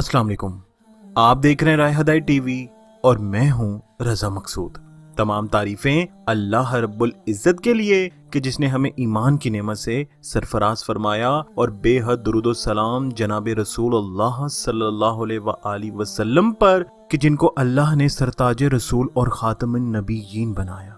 अस्सलाम वालेकुम। आप देख रहे हैं राय हदायत टीवी और मैं हूं रजा मकसूद। तमाम तारीफें अल्लाह रब्बुल इज़्ज़त के लिए कि जिसने हमें ईमान की नेमत से सरफराज फरमाया और बेहद दुरूद व सलाम जनाब रसूलुल्लाह सल्लल्लाहु अलैहि वसल्लम पर कि जिनको अल्लाह ने सरताज रसूल और खातमुन नबीयीन बनाया।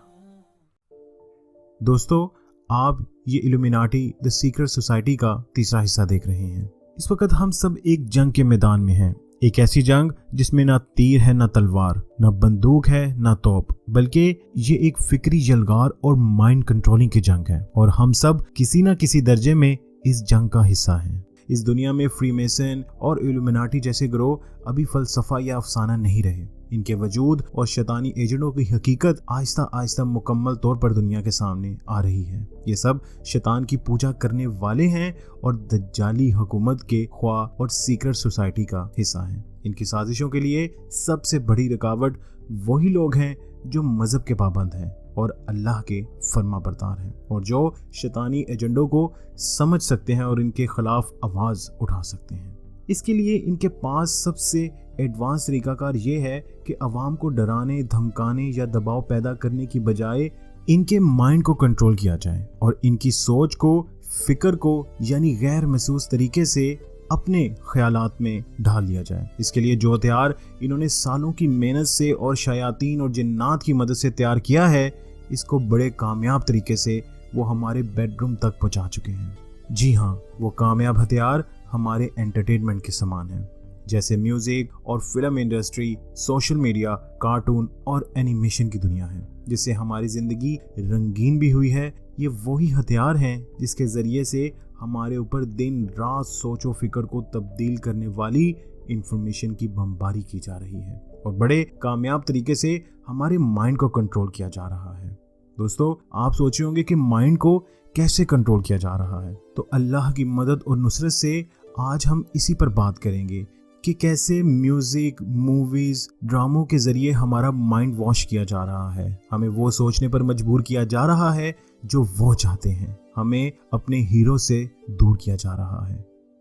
दोस्तों, आप ये इल्यूमिनाटी द सीक्रेट सोसाइटी का तीसरा हिस्सा देख रहे हैं। इस वक्त हम सब एक जंग के मैदान में हैं, एक ऐसी जंग जिसमें ना तीर है, ना तलवार, ना बंदूक है, ना तोप, बल्कि ये एक फिक्री जलगार और माइंड कंट्रोलिंग की जंग है और हम सब किसी ना किसी दर्जे में इस जंग का हिस्सा हैं। इस दुनिया में फ्रीमेसन और इल्यूमिनाटी जैसे ग्रोह अभी फलसफा या अफसाना नहीं रहे। इनके वजूद और शैतानी एजेंटों की हकीकत आहिस्ता आहिस्ता मुकम्मल तौर पर दुनिया के सामने आ रही है। ये सब शैतान की पूजा करने वाले हैं और दज्जाली हुकूमत के ख्वाह और सीक्रेट सोसाइटी का हिस्सा हैं। इनकी साजिशों के लिए सबसे बड़ी रुकावट वही लोग हैं जो मजहब के पाबंद हैं और अल्लाह के फर्मा बरदार हैं और जो शैतानी एजेंडों को समझ सकते हैं और इनके खिलाफ आवाज़ उठा सकते हैं। इसके लिए इनके पास सबसे एडवांस तरीकाकार ये है कि अवाम को डराने, धमकाने या दबाव पैदा करने की बजाय इनके माइंड को कंट्रोल किया जाए और इनकी सोच को, फिक्र को यानी गैर महसूस तरीके से अपने ख्यालात में ढाल लिया जाए। इसके लिए जो हथियार इन्होंने सालों की मेहनत से और शयातीन और जिन्नात की मदद से तैयार किया है, इसको बड़े कामयाब तरीके से वो हमारे बेडरूम तक पहुंचा चुके हैं। जी हाँ, वो कामयाब हथियार हमारे एंटरटेनमेंट के समान हैं, जैसे म्यूजिक और film industry, social media, cartoon और एनिमेशन की दुनिया है, जिससे हमारी जिंदगी रंगीन भी हुई है। ये वही हथियार हैं जिसके जरिए से हमारे ऊपर दिन रात सोचो फिक्र को तब्दील करने वाली इंफॉर्मेशन की बमबारी की जा रही है और बड़े कामयाब तरीके से हमारे माइंड को कंट्रोल किया जा रहा है। दोस्तों, आप सोचे होंगे कि माइंड को कैसे कंट्रोल किया जा रहा है, तो अल्लाह की मदद और नुसरत से आज हम इसी पर बात करेंगे कि कैसे म्यूजिक, मूवीज, ड्रामों के जरिए हमारा माइंड वॉश किया जा रहा है, हमें वो सोचने पर मजबूर किया जा रहा है जो वो चाहते हैं, हमें अपने हीरो से दूर किया जा रहा है।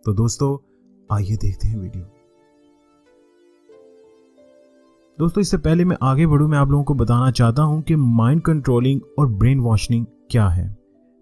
तो दोस्तों, आइए देखते हैं वीडियो। दोस्तों, इससे पहले मैं आगे बढ़ूं, मैं आप लोगों को बताना चाहता हूं कि माइंड कंट्रोलिंग और ब्रेन वॉशिंग क्या है।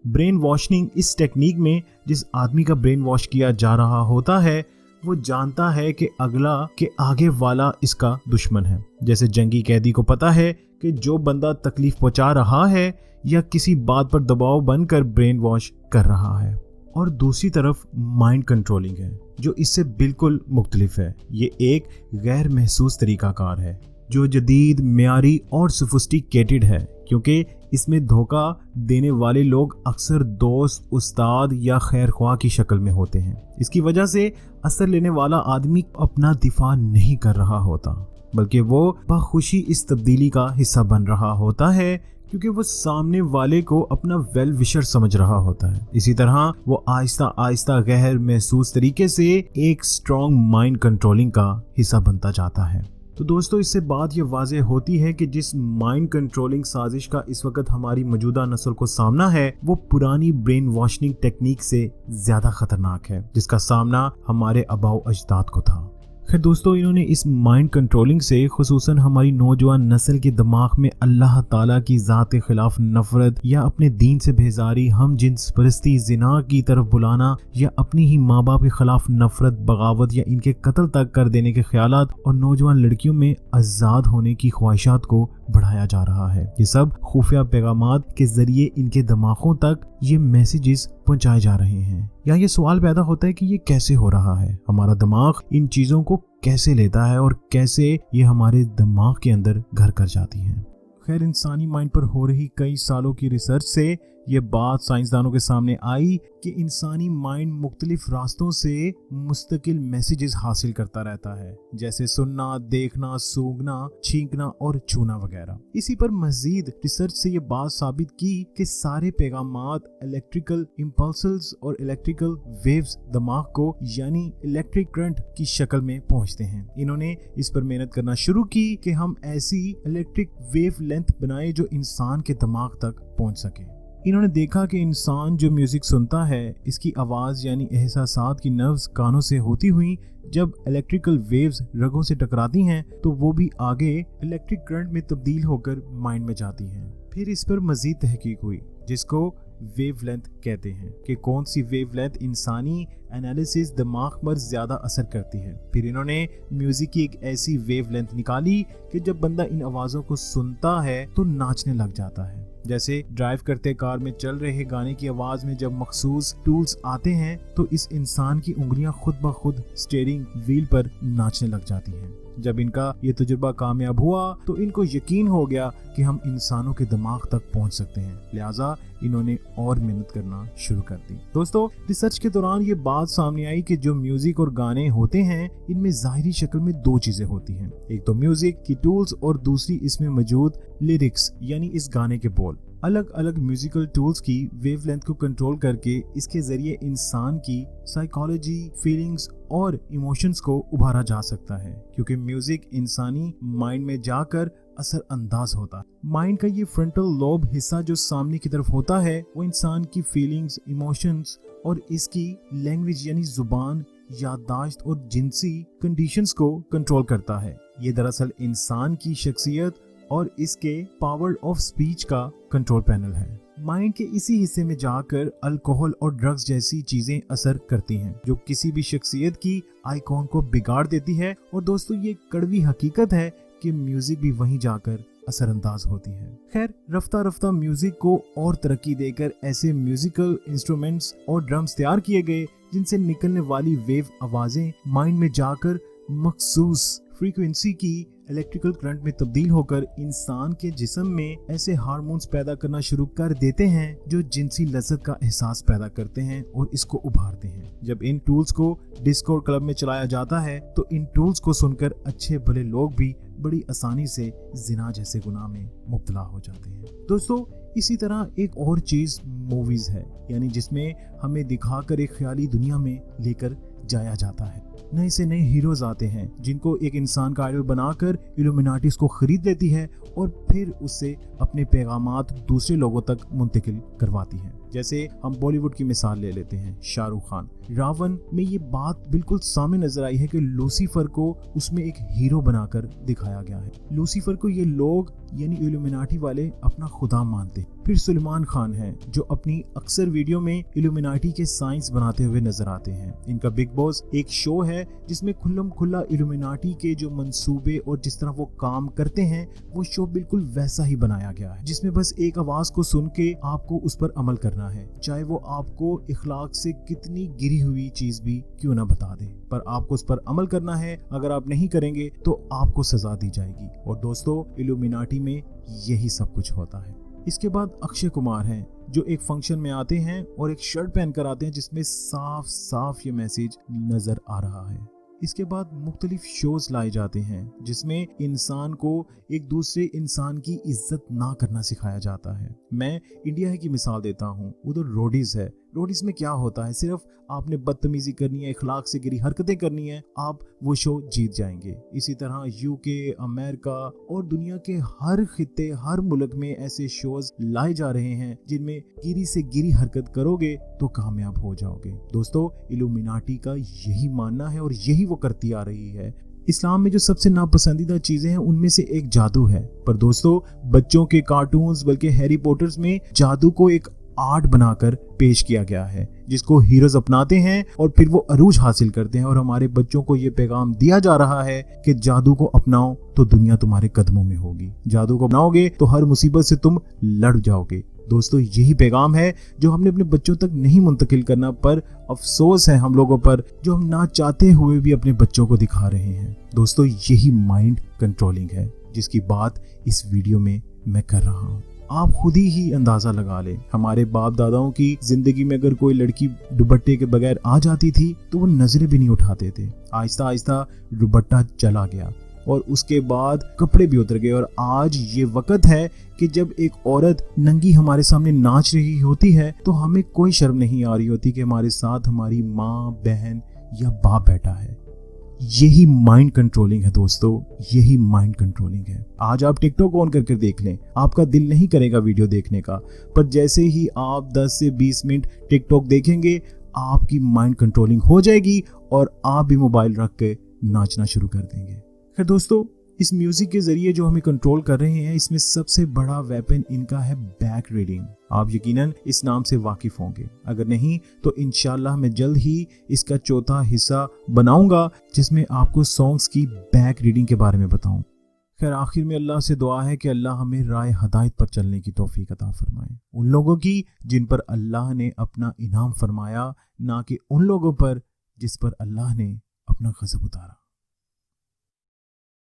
ब्रेन वॉशिंग इस टेक्निक में जिस आदमी का ब्रेन वॉश किया जा रहा होता है वो जानता है कि अगला के आगे वाला इसका दुश्मन है। जैसे जंगी कैदी को पता है कि जो बंदा तकलीफ पहुंचा रहा है या किसी बात पर दबाव बनकर ब्रेन वॉश कर रहा है। और दूसरी तरफ माइंड कंट्रोलिंग है जो इससे बिल्कुल मुख्तलिफ है। ये एक गैर महसूस तरीकाकार है जो जदीद, म्यारी और सोफिस्टिकेटेड है, क्योंकि इसमें धोखा देने वाले लोग अक्सर दोस्त, उस्ताद या खैर ख्वाह की शक्ल में होते हैं। इसकी वजह से असर लेने वाला आदमी अपना दिफा नहीं कर रहा होता, बल्कि वो बखुशी इस तब्दीली का हिस्सा बन रहा होता है क्योंकि वो सामने वाले को अपना वेल विशर समझ रहा होता है। इसी तरह वो आहिस्ता आहिस्ता गैर महसूस तरीके से एक स्ट्रॉन्ग माइंड कंट्रोलिंग का हिस्सा बनता जाता है। तो दोस्तों, इससे बात ये वाज़ेह होती है कि जिस माइंड कंट्रोलिंग साजिश का इस वक्त हमारी मौजूदा नस्ल को सामना है वो पुरानी ब्रेन वॉशिंग टेक्निक से ज़्यादा खतरनाक है जिसका सामना हमारे आबाओ अजदाद को था। खैर दोस्तों, इन्होंने इस माइंड कंट्रोलिंग से खुसूसन हमारी नौजवान नस्ल के दिमाग में अल्लाह ताला की ज़ात के खिलाफ नफरत या अपने दीन से बेजारी, हम जिन्स परस्ती, जिना की तरफ बुलाना या अपनी ही माँ बाप के खिलाफ नफरत, बगावत या इनके कत्ल तक कर देने के ख्यालात और नौजवान लड़कियों में आज़ाद होने की ख्वाहिशात को बढ़ाया जा रहा है। ये सब खुफिया पैगामात के जरिए इनके दिमागों तक ये मैसेजेस पहुंचाए जा रहे हैं। यहाँ ये सवाल पैदा होता है कि ये कैसे हो रहा है, हमारा दिमाग इन चीज़ों को कैसे लेता है और कैसे ये हमारे दिमाग के अंदर घर कर जाती हैं। खैर, इंसानी माइंड पर हो रही कई सालों की रिसर्च से ये बात साइंसदानों के सामने आई कि इंसानी माइंड मुख्तलिफ रास्तों से मुस्तकिल मैसेजेस हासिल करता रहता है, जैसे सुनना, देखना, सूंघना, छींकना और छूना वगैरह। इसी पर मजीद रिसर्च से ये बात साबित की कि सारे पैगामात इलेक्ट्रिकल इम्पल्सेस और इलेक्ट्रिकल वेव्स दिमाग को यानी इलेक्ट्रिक करंट की शक्ल में पहुंचते हैं। इन्होंने इस पर मेहनत करना शुरू की कि हम ऐसी इलेक्ट्रिक वेव लेंथ बनाए जो इंसान के दिमाग तक पहुंच सके। इन्होंने देखा कि इंसान जो म्यूजिक सुनता है, इसकी आवाज यानी एहसासात की नर्व्स कानों से होती हुई जब इलेक्ट्रिकल वेव्स रगों से टकराती हैं तो वो भी आगे इलेक्ट्रिक करंट में तब्दील होकर माइंड में जाती हैं। फिर इस पर मजीद तहकीक हुई जिसको वेवलेंथ कहते हैं कि कौन सी वेवलेंथ इंसानी एनालिसिस दिमाग पर ज्यादा असर करती है। फिर इन्होंने म्यूजिक की एक ऐसी वेवलेंथ निकाली कि जब बंदा इन आवाजों को सुनता है तो नाचने लग जाता है। जैसे ड्राइव करते कार में चल रहे गाने की आवाज में जब मखसूस टूल्स आते हैं तो इस इंसान की उंगलियां खुद ब खुद स्टीयरिंग व्हील पर नाचने लग जाती हैं। जब इनका ये तजुर्बा कामयाब हुआ तो इनको यकीन हो गया कि हम इंसानों के दिमाग तक पहुंच सकते हैं, लिहाजा इन्होंने और मेहनत करना शुरू कर दी। दोस्तों, रिसर्च के दौरान ये बात सामने आई कि जो म्यूजिक और गाने होते हैं इनमें ज़ाहिरी शक्ल में दो चीजें होती हैं, एक तो म्यूजिक की टूल्स और दूसरी इसमें मौजूद लिरिक्स यानी इस गाने के बोल। अलग अलग म्यूजिकल टूल्स की वेवलेंथ को कंट्रोल करके इसके जरिए इंसान की साइकोलॉजी, फीलिंग्स और इमोशंस को उभारा जा सकता है, क्योंकि म्यूजिक इंसानी माइंड में जाकर असर अंदाज होता है। माइंड का ये फ्रंटल लोब हिस्सा जो सामने की तरफ होता है वो इंसान की फीलिंग्स, इमोशंस और इसकी लैंग्वेज यानी जुबान, याददाश्त और जिनसी कंडीशंस को कंट्रोल करता है। ये दरअसल इंसान की शख्सियत और इसके पावर ऑफ स्पीच का कंट्रोल पैनल है। माइंड के इसी हिस्से में जाकर अल्कोहल और ड्रग्स जैसी चीजें असर करती हैं जो किसी भी शख्सियत की आइकॉन को बिगाड़ देती है। और दोस्तों, ये कड़वी हकीकत है कि म्यूजिक भी वहीं जाकर असरअंदाज होती है। खैर, रफ्ता रफ्ता म्यूजिक को और तरक्की देकर ऐसे म्यूजिकल इंस्ट्रूमेंट्स और ड्रम्स तैयार किए गए जिनसे निकलने वाली वेव आवाजें माइंड में जाकर मखसूस फ्रीक्वेंसी की इलेक्ट्रिकल करंट में तब्दील होकर इंसान के जिस्म में ऐसे हार्मोन्स पैदा करना शुरू कर देते हैं जो जिनसी लज्जत का एहसास पैदा करते हैं और इसको उभारते हैं। जब इन टूल्स को डिस्को और क्लब में चलाया जाता है तो इन टूल्स को सुनकर अच्छे भले लोग भी बड़ी आसानी से जिना जैसे गुनाह में मुब्तला हो जाते हैं। दोस्तों, इसी तरह एक और चीज मूवीज है, यानी जिसमें हमें दिखाकर एक ख्याली दुनिया में लेकर जाया जाता है। नए से नए हीरोज आते हैं जिनको एक इंसान का आइडल बनाकर इल्यूमिनाटीज को खरीद लेती है और फिर उससे अपने पैगामात दूसरे लोगों तक मुंतकिल करवाती है। जैसे हम बॉलीवुड की मिसाल ले लेते हैं, शाहरुख खान। रावण में ये बात बिल्कुल सामने नजर आई है कि लूसीफर को उसमें एक हीरो बनाकर दिखाया गया है। लूसीफर को ये लोग यानी इल्यूमिनाटी वाले अपना खुदा मानते हैं। फिर सुलेमान खान है जो अपनी अक्सर वीडियो में इल्यूमिनाटी के साइंस बनाते हुए नजर आते हैं। इनका बिग बॉस एक शो है जिसमें खुल्लम खुल्ला इल्यूमिनाटी के जो मंसूबे और जिस तरह वो काम करते हैं वो शो बिल्कुल वैसा ही बनाया गया है, जिसमें बस एक आवाज को सुन के आपको उस पर अमल करना है, चाहे वो आपको इखलाक से कितनी गिरी हुई चीज भी क्यों ना बता दे, पर आपको उस पर अमल करना है। अगर आप नहीं करेंगे तो आपको सजा दी जाएगी। और दोस्तों, इल्यूमिनाटी में यही सब कुछ होता है। इसके बाद अक्षय कुमार हैं जो एक फंक्शन में आते हैं और एक शर्ट पहन कर आते हैं जिसमें साफ साफ ये मैसेज नजर आ रहा है। इसके बाद मुख्तलिफ शोज लाए जाते हैं जिसमें इंसान को एक दूसरे इंसान की इज्जत ना करना सिखाया जाता है। मैं इंडिया की मिसाल देता हूँ, उधर रोडीज है। रोडीज में क्या होता है, सिर्फ आपने बदतमीजी करनी है, इखलाक से गिरी हरकतें करनी है, आप वो शो जीत जाएंगे। इसी तरह यूके, अमेरिका और दुनिया के हर खित्ते, हर मुल्क में ऐसे शोज लाए जा रहे हैं जिनमें गिरी से गिरी हरकत करोगे तो कामयाब हो जाओगे। दोस्तों, इल्यूमिनाटी का यही मानना है और यही वो करती आ रही है। इस्लाम में जो सबसे नापसंदीदा चीजें हैं उनमें से एक जादू है, पर दोस्तों बच्चों के कार्टून्स बल्कि हैरी पॉटर्स में जादू को एक आर्ट बनाकर पेश किया गया है जिसको हीरोज अपनाते हैं और फिर वो अरूज हासिल करते हैं। और हमारे बच्चों को ये पैगाम दिया जा रहा है कि जादू को अपनाओ तो दुनिया तुम्हारे कदमों में होगी, जादू को अपनाओगे तो हर मुसीबत से तुम लड़ जाओगे। दोस्तों, यही पैगाम है जो हमने अपने बच्चों तक नहीं मुंतकिल करना, पर अफसोस है हम लोगों पर जो हम ना चाहते हुए भी अपने बच्चों को दिखा रहे हैं। दोस्तों, यही माइंड कंट्रोलिंग है जिसकी बात इस वीडियो में मैं कर रहा हूँ। आप खुद ही अंदाजा लगा ले, हमारे बाप दादाओं की जिंदगी में अगर कोई लड़की दुपट्टे के बगैर आ जाती थी तो वो नजरें भी नहीं उठाते थे। आहिस्ता आहिस्ता दुपट्टा चला गया और उसके बाद कपड़े भी उतर गए और आज ये वक्त है कि जब एक औरत नंगी हमारे सामने नाच रही होती है तो हमें कोई शर्म नहीं आ रही होती कि हमारे साथ हमारी माँ, बहन या बाप बैठा है। यही माइंड कंट्रोलिंग है दोस्तों, यही माइंड कंट्रोलिंग है। आज आप टिकटॉक ऑन करके देख लें, आपका दिल नहीं करेगा वीडियो देखने का, पर जैसे ही आप 10 से 20 मिनट टिकटॉक देखेंगे आपकी माइंड कंट्रोलिंग हो जाएगी और आप भी मोबाइल रख के नाचना शुरू कर देंगे। खैर दोस्तों, इस म्यूजिक के जरिए जो हमें कंट्रोल कर रहे हैं, इसमें सबसे बड़ा वेपन इनका है बैक रीडिंग। आप यकीनन इस नाम से वाकिफ होंगे, अगर नहीं तो इंशाल्लाह मैं जल्द ही इसका चौथा हिस्सा बनाऊंगा जिसमें आपको सॉन्ग्स की बैक रीडिंग के बारे में बताऊं। खैर आखिर में अल्लाह से दुआ है कि अल्लाह हमें राह हदायत पर चलने की तौफीक अता फरमाए, उन लोगों की जिन पर अल्लाह ने अपना इनाम फरमाया, ना कि उन लोगों पर जिस पर अल्लाह ने अपना गज़ब उतारा।